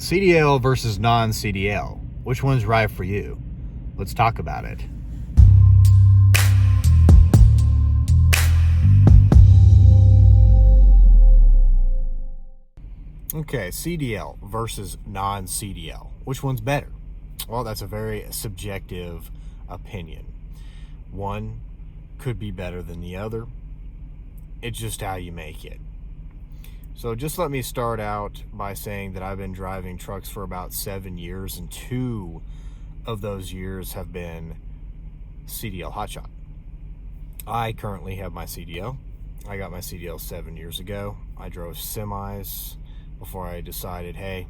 CDL versus non-CDL. Which one's right for you? Let's talk about it. Okay, CDL versus non-CDL. Which one's better? Well, that's a very subjective opinion. One could be better than the other. It's just how you make it. So just let me start out by saying that I've been driving trucks for about 7 years, and 2 of those years have been CDL Hotshot. I currently have my CDL. I got my CDL 7 years ago. I drove semis before I decided, hey,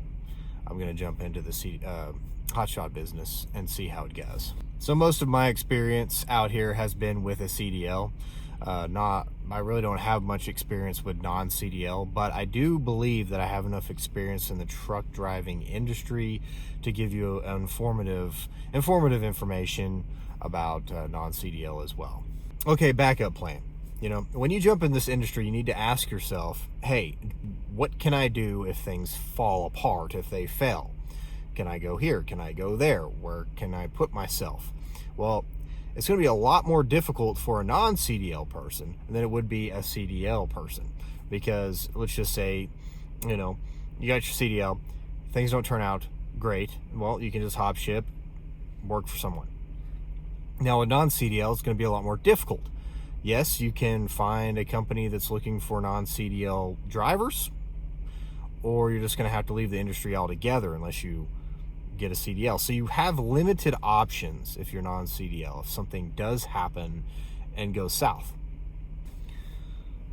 I'm going to jump into the Hotshot business and see how it goes. So most of my experience out here has been with a CDL. I really don't have much experience with non-CDL, but I do believe that I have enough experience in the truck driving industry to give you informative information about non-CDL as well. Okay, backup plan. When you jump in this industry, you need to ask yourself, hey, what can I do if things fall apart, if they fail? Can I go here? Can I go there? Where can I put myself? Well, it's going to be a lot more difficult for a non-CDL person than it would be a CDL person, because let's just say, you got your CDL, things don't turn out great. Well, you can just hop ship, work for someone. Now, a non-CDL is going to be a lot more difficult. Yes, you can find a company that's looking for non-CDL drivers, or you're just going to have to leave the industry altogether unless you get a CDL. So you have limited options if you're non-CDL, if something does happen and goes south.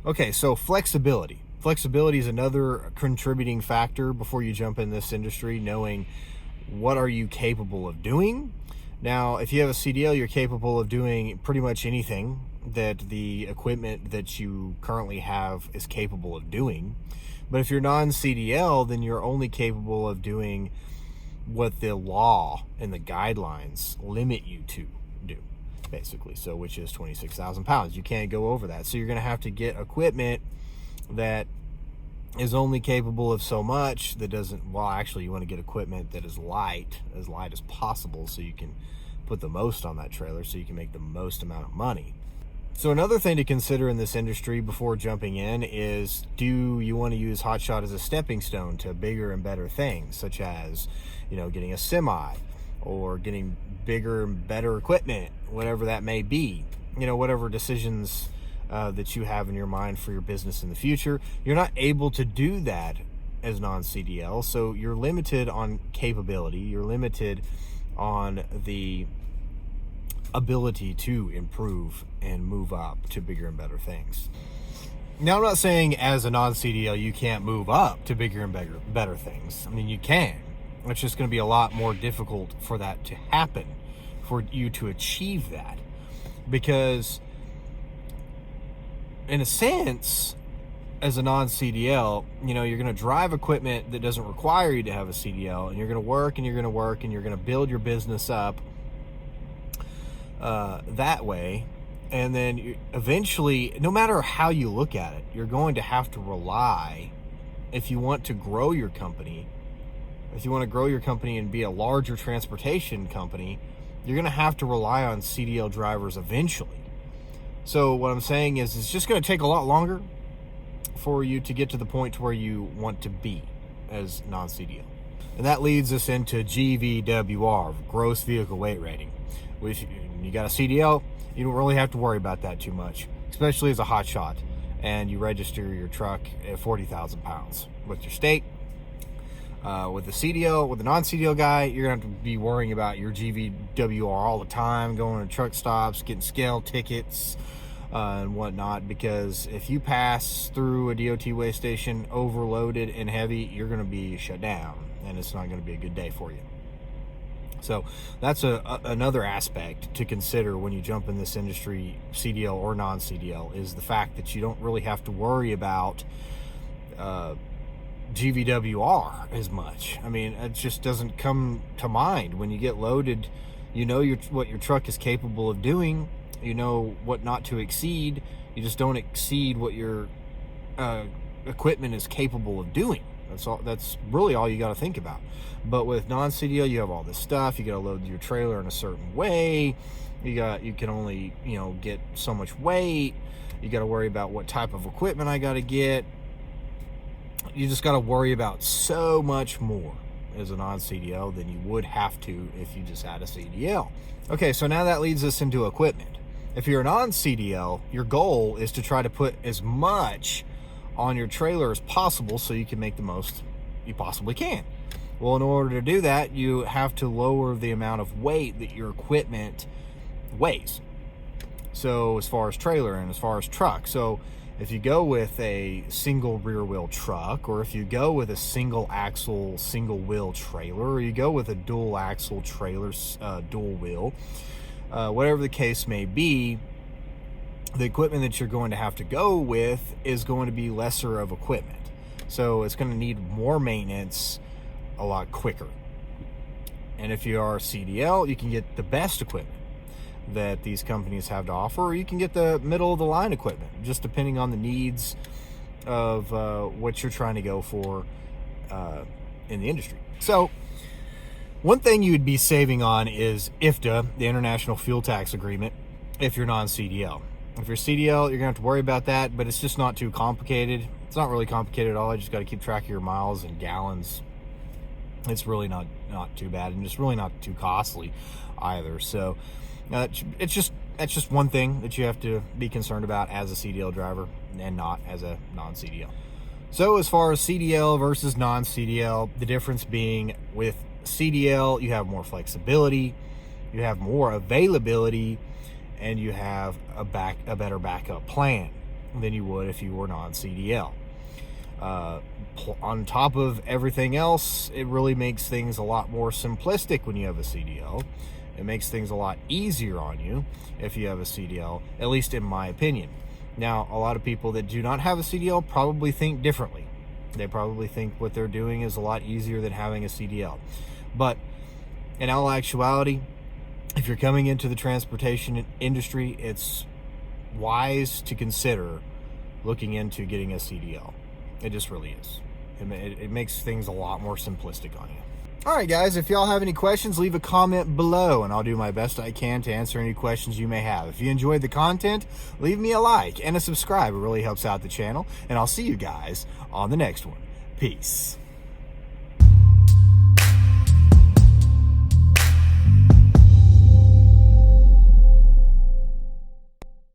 Okay, so flexibility. Flexibility is another contributing factor before you jump in this industry, knowing what are you capable of doing. Now, if you have a CDL, you're capable of doing pretty much anything that the equipment that you currently have is capable of doing. But if you're non-CDL, then you're only capable of doing what the law and the guidelines limit you to do, basically. So, which is 26,000 pounds. You can't go over that. So you're going to have to get equipment that is only capable of so much that doesn't, well, actually you want to get equipment that is light as possible, so you can put the most on that trailer, so you can make the most amount of money. So another thing to consider in this industry before jumping in is, do you want to use Hotshot as a stepping stone to bigger and better things, such as, getting a semi or getting bigger and better equipment, whatever that may be, whatever decisions that you have in your mind for your business in the future. You're not able to do that as non-CDL, so you're limited on capability. You're limited on the ability to improve and move up to bigger and better things. Now, I'm not saying as a non-CDL you can't move up to bigger and better things. I mean, you can. It's just going to be a lot more difficult for that to happen, for you to achieve that, because in a sense, as a non-CDL, you're going to drive equipment that doesn't require you to have a CDL, and you're going to work and you're going to work and you're going to build your business up that way. And then eventually, no matter how you look at it, you're going to have to rely, if you want to grow your company, and be a larger transportation company, you're going to have to rely on CDL drivers eventually. So what I'm saying is, it's just going to take a lot longer for you to get to the point to where you want to be as non-CDL. And that leads us into GVWR, gross vehicle weight rating. Which, you got a CDL, you don't really have to worry about that too much, especially as a Hotshot, and you register your truck at 40,000 pounds with your state. With the CDL, with the non-CDL guy, you're going to have to be worrying about your GVWR all the time, going to truck stops, getting scale tickets, and whatnot, because if you pass through a DOT weigh station overloaded and heavy, you're going to be shut down, and it's not going to be a good day for you. So that's another aspect to consider when you jump in this industry, CDL or non-CDL, is the fact that you don't really have to worry about GVWR as much. I mean, it just doesn't come to mind. When you get loaded, what your truck is capable of doing, what not to exceed. You just don't exceed what your equipment is capable of doing. That's really all you got to think about. But with non-CDL, you have all this stuff. You got to load your trailer in a certain way. You can only, get so much weight. You got to worry about what type of equipment I got to get. You just got to worry about so much more as a non-CDL than you would have to if you just had a CDL. Okay, so now that leads us into equipment. If you're a non-CDL, your goal is to try to put as much on your trailer as possible so you can make the most you possibly can. Well, in order to do that, you have to lower the amount of weight that your equipment weighs. So as far as trailer and as far as truck. So if you go with a single rear wheel truck, or if you go with a single axle, single wheel trailer, or you go with a dual axle trailer, dual wheel, whatever the case may be, the equipment that you're going to have to go with is going to be lesser of equipment. So it's going to need more maintenance a lot quicker. And if you are CDL, you can get the best equipment that these companies have to offer, or you can get the middle of the line equipment, just depending on the needs of what you're trying to go for in the industry. So one thing you would be saving on is IFTA, the International Fuel Tax Agreement, if you're non-CDL. If you're CDL, you're gonna have to worry about that, but it's just not too complicated. It's not really complicated at all. You just got to keep track of your miles and gallons. It's really not too bad, and just really not too costly either. So that's just one thing that you have to be concerned about as a CDL driver and not as a non-CDL. So as far as CDL versus non-CDL, the difference being with CDL, you have more flexibility, you have more availability, and you have a better backup plan than you would if you were non-CDL. On top of everything else, it really makes things a lot more simplistic when you have a CDL. It makes things a lot easier on you if you have a CDL, at least in my opinion. Now, a lot of people that do not have a CDL probably think differently. They probably think what they're doing is a lot easier than having a CDL. But in all actuality, if you're coming into the transportation industry, it's wise to consider looking into getting a CDL. It just really is. It makes things a lot more simplistic on you. All right, guys, if y'all have any questions, leave a comment below, and I'll do my best I can to answer any questions you may have. If you enjoyed the content, leave me a like and a subscribe. It really helps out the channel, and I'll see you guys on the next one. Peace.